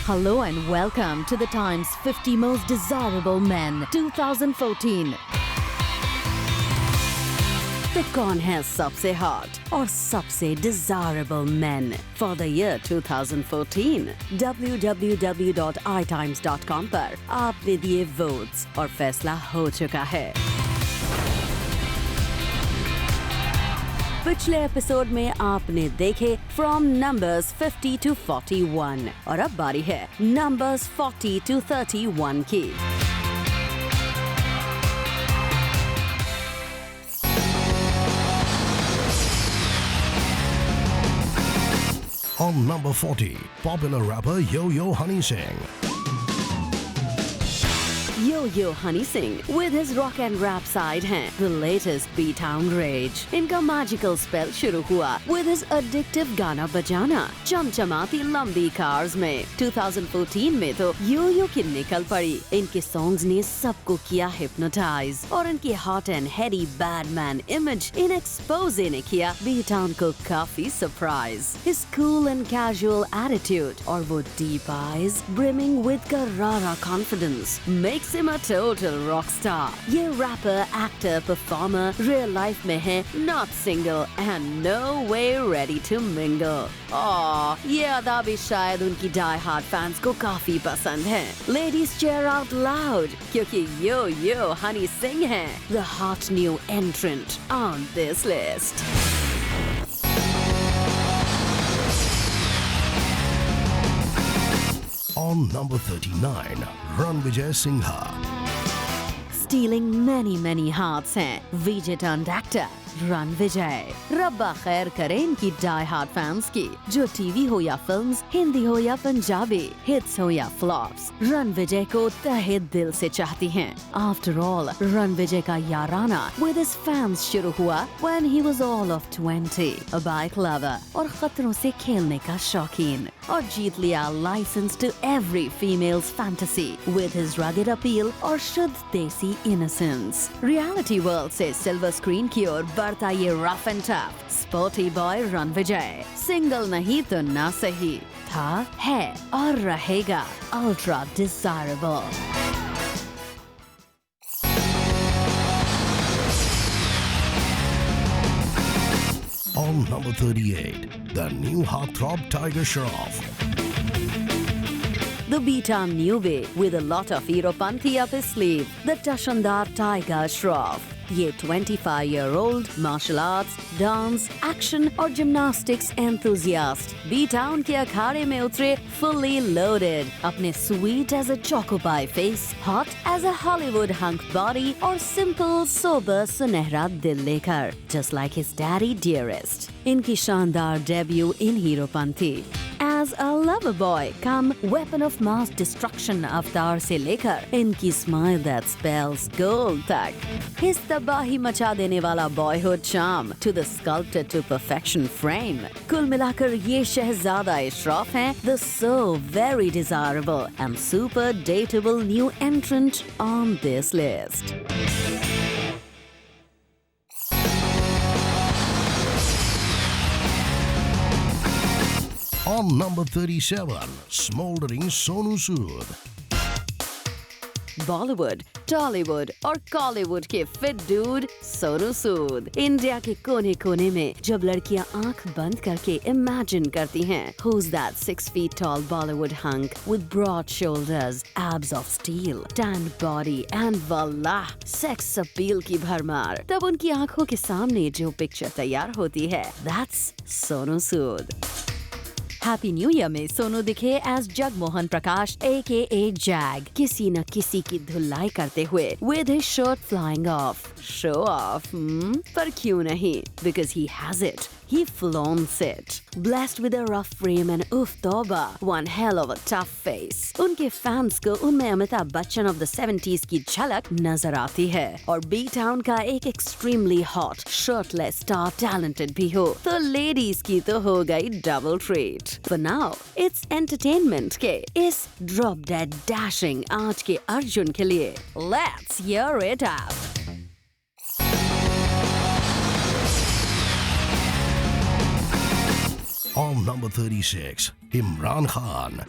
Hello and welcome to the Times 50 Most Desirable Men 2014. तो कौन है सबसे हॉट और सबसे desirable main for the year 2014? www.itimes.com पर आपने दिए वोट्स और फैसला हो चुका है। पिछले एपिसोड में आपने देखे फ्रॉम नंबर्स 50 to 41 और अब बारी है नंबर्स 40 to 31 की। On number 40, popular rapper Yo-Yo Honey Singh. Yo-Yo Honey Singh with his rock and rap side हैं the latest B-Town Rage. इनका magical spell शुरू हुआ with his addictive गाना बजाना चमचमाती लंबी cars में। 2014 में तो Yo-Yo की निकल पड़ी। इनके songs ने सबको किया hypnotize और इनकी hot and heady bad man image in expose ने किया B-Town को काफी surprise. His cool and casual attitude और वो deep eyes brimming with करारा confidence makes him a total rock star. ये rapper, actor, performer real life में है not single and no way ready to mingle. ये अदा भी शायद उनकी die hard fans को काफी पसंद है. Ladies cheer out loud क्योंकि Yo-Yo Honey Singh है the hot new entrant on this list. On number 39, Ranvijay Singha. Stealing many hearts हैं Vijay turned actor रणविजय। रब्बा खैर करे इनकी डाई हार्ड फैंस की, जो टीवी हो या फिल्म्स, हिंदी हो या पंजाबी, हिट्स हो या फ्लॉप्स, रणविजय को तहे दिल से चाहती हैं। आफ्टर ऑल रणविजय का याराना विद हिज फैंस शुरू हुआ when he was all of 20, a bike lover और खतरों से खेलने का शौकीन, और जीत लिया licence to every females fantasy with his rugged appeal और शुद्ध देसी इनोसेंस। रियलिटी वर्ल्ड से सिल्वर स्क्रीन की ओर बढ़ता ये rough and tough sporty boy Ranvijay single नहीं तो ना सही था, है और रहेगा ultra desirable. On number 38, the new heartthrob Tiger Shroff. The B-Town newbie with a lot of Heropanthi up his sleeve, the Tashandar Tiger Shroff. ये 25-year-old martial arts, dance, action और gymnastics enthusiast B-Town के अखाड़े में उतरे fully loaded, अपने sweet as a choco pie face, hot as a Hollywood hunk body और simple sober सुनहरा दिल लेकर, just like his daddy dearest. इनकी शानदार debut in Heropanti as a lover boy come weapon of mass destruction अवतार से लेकर इनकी smile that spells gold तक, his तबाही मचा देने वाला boyhood charm to the sculpted to perfection frame. कुल मिलाकर ये शहजादा इशरॉफ हैं the so very desirable and super dateable new entrant on this list. On number 37, smoldering Sonu Sood. Bollywood, Tollywood और कॉलीवुड के fit dude Sonu Sood. India के कोने कोने में जब लड़कियां आंख बंद करके इमेजिन करती हैं who's that 6 feet tall Bollywood hunk with broad shoulders, abs of steel, tanned body and voila, sex appeal की भरमार, तब उनकी आंखों के सामने जो पिक्चर तैयार होती है that's Sonu Sood. Happy new year में सोनू दिखे एज जगमोहन प्रकाश AKA जैग, किसी न किसी की धुलाई करते हुए with his shirt flying of. Show off पर क्यों नहीं, because he has it, he flaunts it. Blessed with a rough frame and oof tauba, one hell of a tough face. उनके फैंस को उनमें Amitabh Bachchan of the 70s की झलक नजर आती है, और B-Town का एक extremely hot, shirtless star talented भी हो, तो ladies की तो हो गई double treat. For now, it's entertainment के इस drop dead dashing आज के अर्जुन के लिए let's hear it up. On number 36, Imran Khan.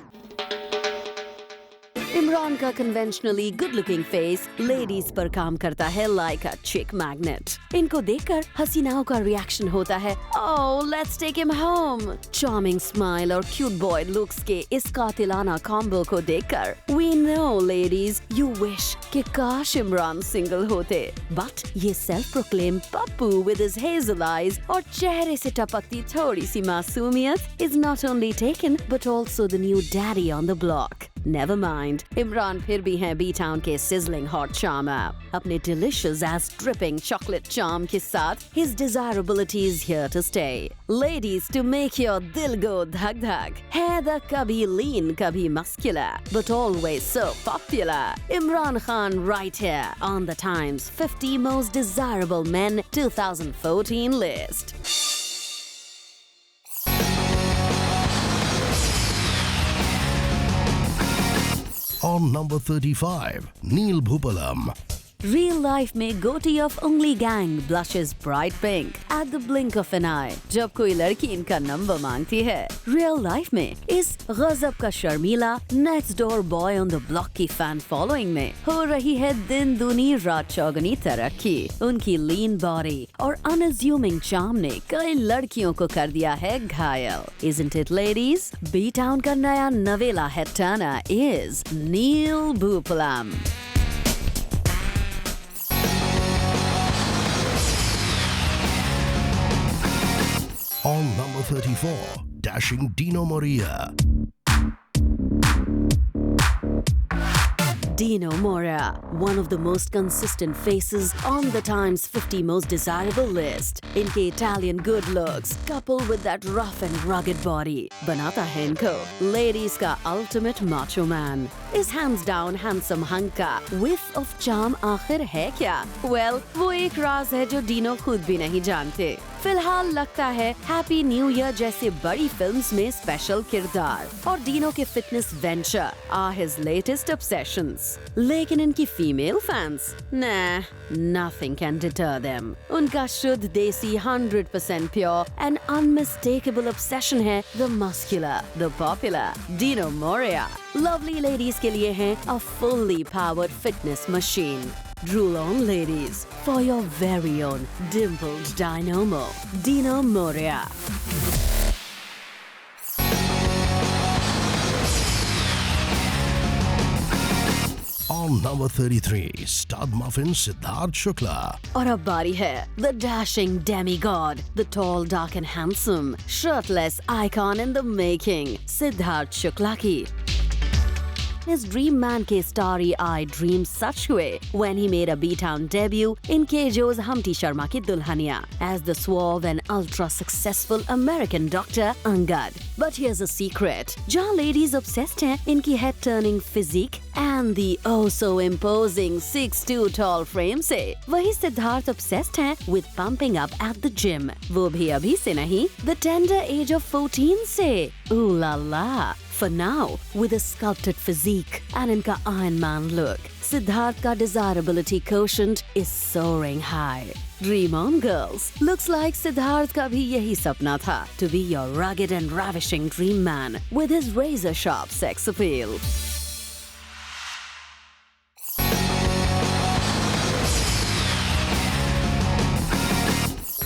Imran का conventionally good looking face ladies पर काम करता है लाइक अ चिक मैग्नेट। इनको देखकर हसीनाओं का रिएक्शन होता है, oh let's take him home. Charming smile और क्यूट बॉय लुक्स के इस कातिलाना कॉम्बो को देखकर we know ladies you wish कि काश इमरान सिंगल होते। बट ये self proclaim Pappu with his hazel eyes और चेहरे से टपकती थोड़ी सी मासूमियत is not only taken but also the new daddy on the block. Never mind, Imran फिर भी हैं बी टाउन के sizzling hot charmer। अपने delicious as dripping chocolate charm के साथ his desirability is here to stay। Ladies to make your दिल go धक धक है the कभी lean कभी muscular but always so popular Imran Khan right here on the Times 50 most desirable men 2014 list। On number 35, Neil Bhupalam. Real life में गोटी of उंगली gang blushes bright pink at the blink of an eye जब कोई लड़की इनका number मांगती है। Real life में इस गजब का शर्मीला next door boy on the block की फैन फॉलोइंग में हो रही है दिन दूनी रात चौगनी तरक्की। उनकी लीन बॉडी और अनअज्यूमिंग चार्म ने कई लड़कियों को कर दिया है घायल। Isn't it ladies? B town का नया नवेला है Turner is Neil Bhupalam। On number 34, dashing Dino Morea. Dino Morea, one of the most consistent faces on the Times 50 most desirable list. इनके Italian good looks, coupled with that rough and rugged body, बनाता है इनको ladies का ultimate macho man। इस hands down handsome hunk का whiff of charm आखिर है क्या? Well, वो एक राज है जो डीनो खुद भी नहीं जानते। फिलहाल लगता है हैप्पी न्यू ईयर जैसे बड़ी फिल्म्स में स्पेशल किरदार और डीनो के fitness venture are his latest obsessions. लेकिन इनकी female fans nothing can deter them. उनका शुद्ध desi 100% pure and unmistakable obsession है the muscular the popular Dino Morea. Lovely ladies के लिए है a fully powered fitness machine. Drool on ladies for your very own dimpled dynamo, Dino Morea। On number 33, stud muffin Siddharth Shukla. और अब बारी है the dashing demigod, the tall, dark and handsome, shirtless icon in the making, Siddharth Shukla की। His dream man के starry-eyed dreams सच हुए when he made a B-Town debut in Kejo's Humpty Sharma की Dulhania as the suave and ultra-successful American doctor Angad। But here's a secret, जहाँ ladies obsessed हैं इनकी head-turning physique and the oh-so-imposing 6'2" tall frame से, वही Siddharth obsessed हैं with pumping up at the gym। वो भी अभी से नहीं, the tender age of 14 से। Ooh la la! For now, with a sculpted physique and इनका Iron Man look, Siddharth का desirability quotient is soaring high। Dream on girls, looks like Siddharth का भी यही सपना था to be your rugged and ravishing dream man with his razor sharp sex appeal।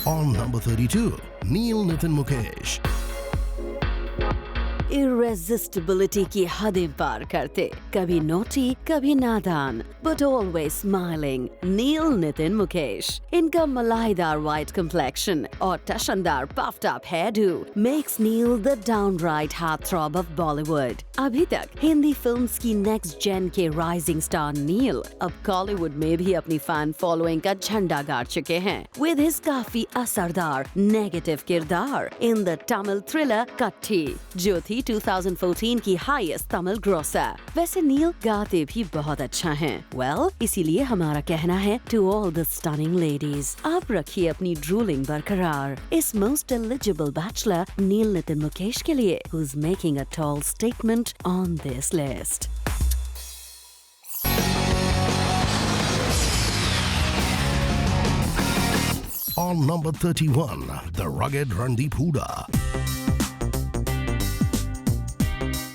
On number 32, Neil Nitin Mukesh. इरेजिस्टिबिलिटी की हदें पार करते, कभी naughty कभी नादान but always smiling Neel Nitin Mukesh. इनका मलाईदार व्हाइट कम्प्लेक्शन और टशनदार puffed up hairdo makes Neel the downright heartthrob of Bollywood. अभी तक हिंदी फिल्म्स की नेक्स्ट जेन के राइजिंग स्टार नील अब कॉलीवुड में भी अपनी फैन फॉलोइंग का झंडा गाड़ चुके हैं विद हिज काफी असरदार नेगेटिव किरदार इन द तमिल थ्रिलर कट्टी जो थी 2014 की हाईएस्ट तमिल ग्रॉसर। वैसे नील गाते भी बहुत अच्छा हैं। इसीलिए हमारा कहना है to all the stunning ladies, आप रखिए अपनी ड्रूलिंग बरकरार इस most eligible bachelor Neil Nitin Mukesh के लिए who is making a tall statement on this list. On number 31, the rugged Randeep Hooda.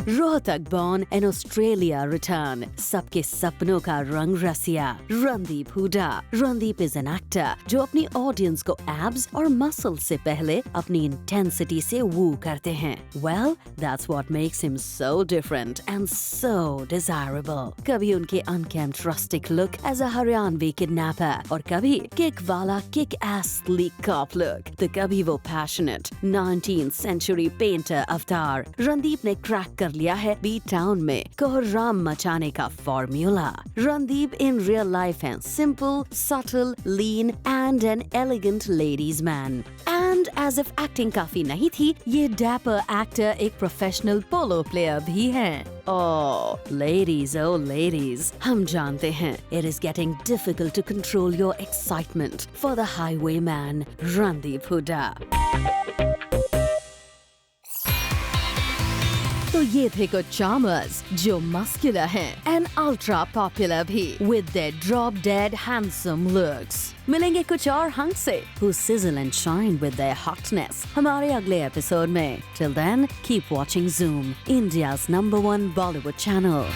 Rohtak born in Australia return. सबके सपनों का रंग रसिया Randeep Hooda. Randeep is an actor जो अपनी ऑडियंस को एब्स और मसल से पहले अपनी इंटेंसिटी से वू करते हैं. Well, that's what makes him so different and so desirable. कभी उनके unkempt rustic look as a Haryanvi kidnapper और कभी किक वाला kick ass sleek cop look. तो कभी वो passionate 19th century painter अवतार. रणदीप ने क्रैक कर लिया है बी टाउन में कोहराम मचाने का formula. Randeep in real life है simple, subtle, lean and an elegant ladies man. And as if acting काफी नहीं थी, ये dapper actor एक professional polo player भी है. Oh, ladies, हम जानते हैं it is getting difficult to control your excitement for the highwayman Randeep Huda. तो ये थे कुछ चार्मर्स जो मस्कुलर हैं एंड अल्ट्रा पॉपुलर भी with their drop dead handsome looks. मिलेंगे कुछ और हंक से who sizzle and shine with their hotness हमारे अगले एपिसोड में. Till then, keep watching Zoom, India's #1 Bollywood channel.